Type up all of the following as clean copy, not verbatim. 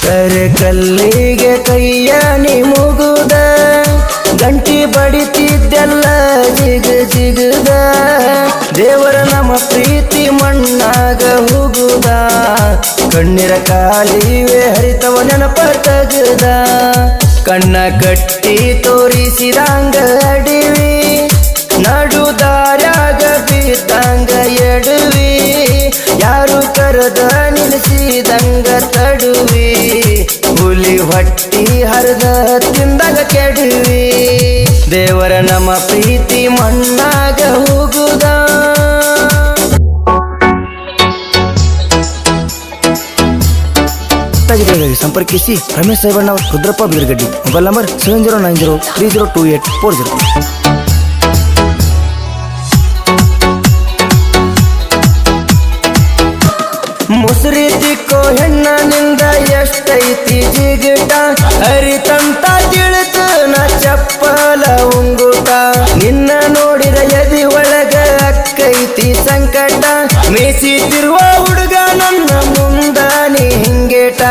ಕರೆ ಕಲ್ಲಿಗೆ ಕೈಯ ನೀ ಮುಗುದ ಗಂಟಿ ಬಡಿತಿದ್ದೆಲ್ಲ ಜಿಗ ಜಿಗದ ದೇವರ ನಮ್ಮ ಪ್ರೀತಿ ಮಣ್ಣಾಗ ಹೋಗುದ ಕಣ್ಣೀರ ಕಾಲಿವೆ ಹರಿತವ ನೆನಪ ತಗದ ಕಣ್ಣ ಕಟ್ಟಿ ತೋರಿಸಿದಂಗ ಅಡಿವಿ ನಡು ದಾರ್ಯಾಗ ಬಿದ್ದಂಗ ಎಡುವಿ ಯಾರು ಕರೆದ ನಿಲ್ಲಿಸಿದಂಗ ತಡುವಿ ಹುಲಿ ಹೊಟ್ಟಿ ಹರಿದ ತಿಂದಾಗ ಕೆಡುವಿ ದೇವರ ನಮ್ಮ ಪ್ರೀತಿ ಮಣ್ಣಾಗ ಹೋಗುದ ಸಂಪರ್ಕಿಸಿ ರಮೇಶ್ ಸಾಹೇಬಣ್ಣ ರುದ್ರಪ್ಪ ಬೀರ್ಗಡ್ಡಿ ಮೊಬೈಲ್ ನಂಬರ್ 7090302840. ಮುಸುರಿ ತಿಕ್ಕೋ ಹೆಣ್ಣನಿಂದ ಎಷ್ಟೈತಿ ಜಿಗಿಟ ಹರಿತಂತ ತಿಳಿತ ನ ಚಪ್ಪಲ ಉಂಗುಟ ನಿನ್ನ ನೋಡಿದ ಎದಿ ಒಳಗ ಅಕ್ಕೈತಿ ಸಂಕಟ ಮೇಸಿತಿರುವ ಹುಡುಗ ನನ್ನ ಮುಂದ ನೀ ಹಿಂಗೇಟ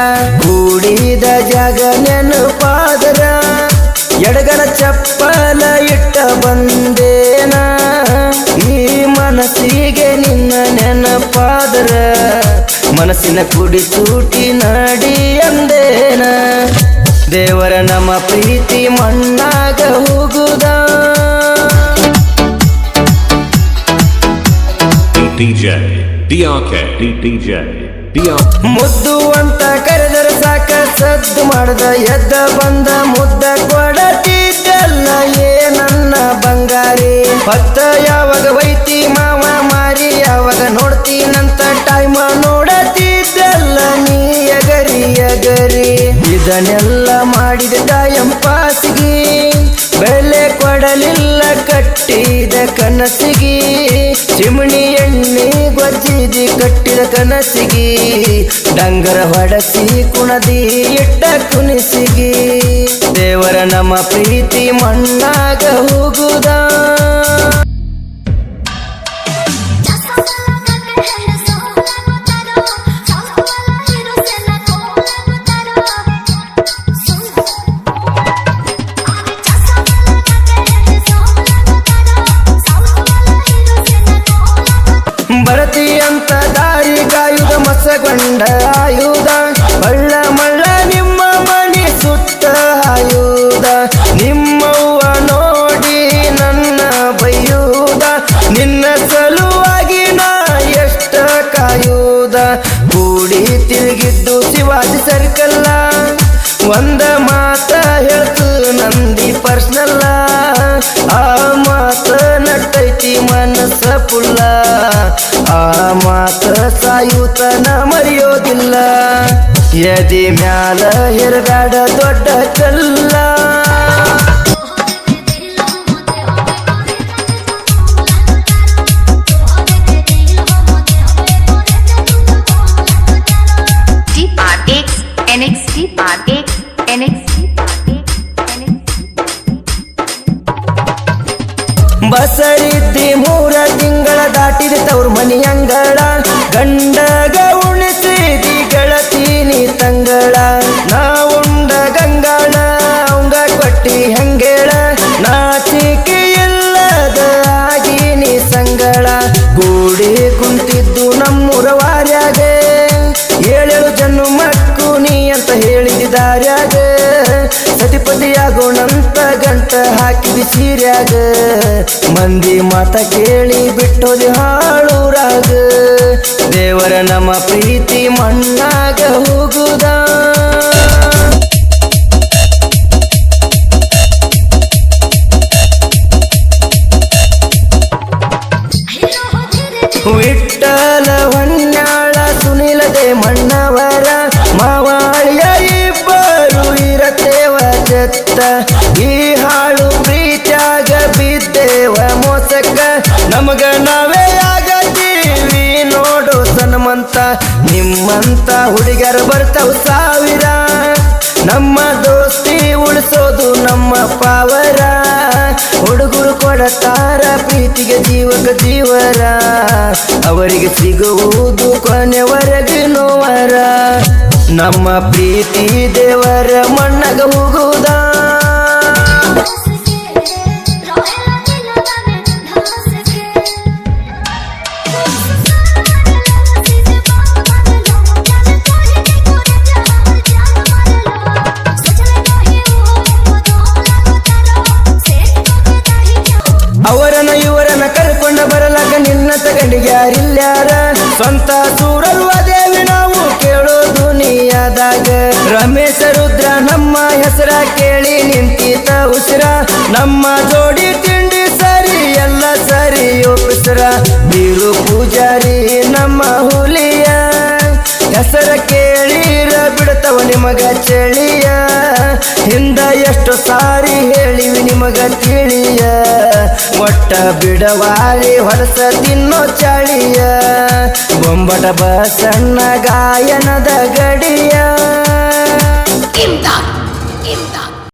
ಕೂಡಿದ ಜಾಗ ನೆನಪಾದರ ಎಡಗಲ ಚಪ್ಪಲ ಇಟ್ಟ ಬಂದೇನ ಈ ಮನಸ್ಸಿಗೆ ನಿನ್ನ ನೆನಪಾದರ ಮನಸ್ಸಿನ ಕುಡಿ ಸೂಟಿ ನಾಡಿ ಅಂದೇನ ದೇವರ ನಮ್ಮ ಪ್ರೀತಿ ಮಣ್ಣಾಗ ಹೋಗುದ ಮುದ್ದು ಅಂತ ಕರೆದರ ಸಾಕ ಸದ್ದು ಮಾಡದ ಎದ್ದ ಬಂದ ಮುದ್ದ ಕೊಡತಿದ್ದಲ್ಲ ನನ್ನ ಬಂಗಾರಿ ಹೊತ್ತ ಯಾವಾಗ ವೈತಿ ಮಾವ ಮಾರಿ ಯಾವಾಗ ನೋಡ್ತೀನಂತ ಟೈಮ ನೋಡತಿದ್ದಲ್ಲ ನೀ ಅಗರಿ ಅಗರಿ ಇದನ್ನೆಲ್ಲ ಮಾಡಿದ ಟೈಮ್ ಪಾಸಿಗೆ ಬೆಲೆ ಕೊಡಲಿಲ್ಲ ಕಟ್ಟಿದ ಕನಸಿಗೆ ಚಿಮಣಿ ಎಣ್ಣೆ ಗೊಜ್ಜಿದಿ ಕಟ್ಟಿದ ಕನಸಿಗೆ ಡಂಗರ ಹೊಡಸಿ ಕುಣದಿ ಇಟ್ಟ ಕುಣಿಸಿಗೆ ದೇವರ ನಮ್ಮ ಪ್ರೀತಿ ಮಣ್ಣಾಗ ಹೋಗುದ ಬರತಿ ಅಂತ ದಾರಿ ಕಾಯುದ ಮಸಗೊಂಡ ಆಯುಧ ಬಳ್ಳ ಮಳ್ಳ ನಿಮ್ಮ ಮನೆ ಸುತ್ತ ಆಯುಧ ನಿಮ್ಮವ್ವ ನೋಡಿ ನನ್ನ ಬೈಯುದ ನಿನ್ನ ಸಲುವಾಗಿ ನಾ ಎಷ್ಟ ಕಾಯುದ ಕೂಡಿ ತಿರುಗಿದ್ದು ಶಿವಾಜಿ ಸರ್ಕಲ್ಲ ಒಂದ ಮಾತ ಹೇಳ್ತು ನಂದಿ ಪರ್ಸ್ನಲ್ಲ ಆ ಮಾತ ನಟ್ಟೈತಿ ಮನಸ್ಸ ಪುಲ್ಲ ಆ ಮಾತ ಸಾಯುತನ ಮರೆಯೋದಿಲ್ಲ ಎದಿ ಮ್ಯಾಲ ಹೆರಗಾಡ ದೊಡ್ಡ ಕಲ್ಲ ಬಸರಿದ್ದಿ 3 ತಿಂಗಳ ದಾಟಿದ ತವ್ರ ಮನಿ ಅಂಗಳ ಗಂಡಗ ಉಣಿಸಿದಿ ಗೆಳತೀನಿ ತಂಗಳ ನಾ ಉಂಡ ಗಂಗಾಳ ಅವಂಗ ಕೊಟ್ಟಿ ಹಂಗೇಳ ನಾಚಿಕೆ ಇಲ್ಲದ ಆಗಿನಿ ಸಂಗಳ ಗೂಡಿ ಕುಂತಿದ್ದು ನಮ್ಮೂರ ವಾರ್ಯಾಗ 7 ಜನ್ಮಕ್ಕೂ ನೀ ಅಂತ ಹೇಳಿದಾರ್ಯಾಗ ಸತಿಪತಿಯಾಗೋಣಂತ ಗಂಟ ಹಾಕಿದಿ ಸೀರ್ಯಾಗ ಮಂದಿ ಮಾತ ಕೇಳಿ ಬಿಟ್ಟೋದಿ ಹಾಳೂರಾಗ ದೇವರ ನಮ್ಮ ಪ್ರೀತಿ ಮಣ್ಣಾಗ ಹೋಗುದ ವಿಠ್ಠಲ ಹೊನ್ನಾಳ ಸುನಿಲದೆ ಮಣ್ಣವರ ಮಾವಾಳಿಯ ಇಬ್ಬರು ಇರತೇವ ಜತ್ತ ಈ ಹಾಳು ಪ್ರೀತ್ಯಾಗ ಬಿದ್ದೇವ ಮೋಸಕ್ಕ ನಮಗ ನಾವೇ ಆಗತೀವಿ ನೋಡು ಸನ್ಮಂತ ನಿಮ್ಮಂತ ಹುಡುಗರ ಬರ್ತಾವ ಸಾವಿರ ನಮ್ಮ ದೋಸ್ತಿ ಉಳಿಸೋದು ನಮ್ಮ ಪಾವರ ಹುಡುಗರು ಕೊಡತಾರ ಪ್ರೀತಿಗೆ ಜೀವಕ ಜೀವರ ಅವರಿಗೆ ಸಿಗುವುದು ಕೊನೆವರೆಗೆ ನೋವರ ನಮ್ಮ ಪ್ರೀತಿ ದೇವರ ಮಣ್ಣಗ ಹೋಗುದ ಅವರನ್ನ ಇವರನ್ನ ಕರ್ಕೊಂಡ ಬರಲಾಕ ನಿನ್ನ ತಗಂಡಿಗೆ ಯಾರಿಲ್ಯಾರ ಸ್ವಂತ ಸೂರಲ್ವ ದೇವಿ ನಾವು ಕೇಳೋದು ನೀಯಾದಾಗ ರಮೇಶ ರುದ್ರ ನಮ್ಮ ಹೆಸರ ಕೇಳಿ ನಿಂತೀತ ಉಸಿರ ನಮ್ಮ ಜೋಡಿ ತಿಂಡಿ ಸರಿ ಎಲ್ಲ ಸರಿ ಒಪ್ಪಿಸರ ಬೀರು ಪೂಜಾರಿ ನಮ್ಮ ಹುಲಿಯ ಹೆಸರ ಕೇಳಿರ ಬಿಡ್ತವ ನಿಮಗ ಚಳಿಯ ಹಿಂದ ಎಷ್ಟು ಸಾರಿ ಹೇಳಿವಿ ನಿಮಗ ತಿಳಿಯ ಒಟ್ಟ ಬಿಡವಾರಿ ಹೊರಸ ತಿನ್ನೋ ಚಳಿಯ ಬೊಂಬಟ ಬಸಣ್ಣ ಗಾಯನದ ಗಡಿಯ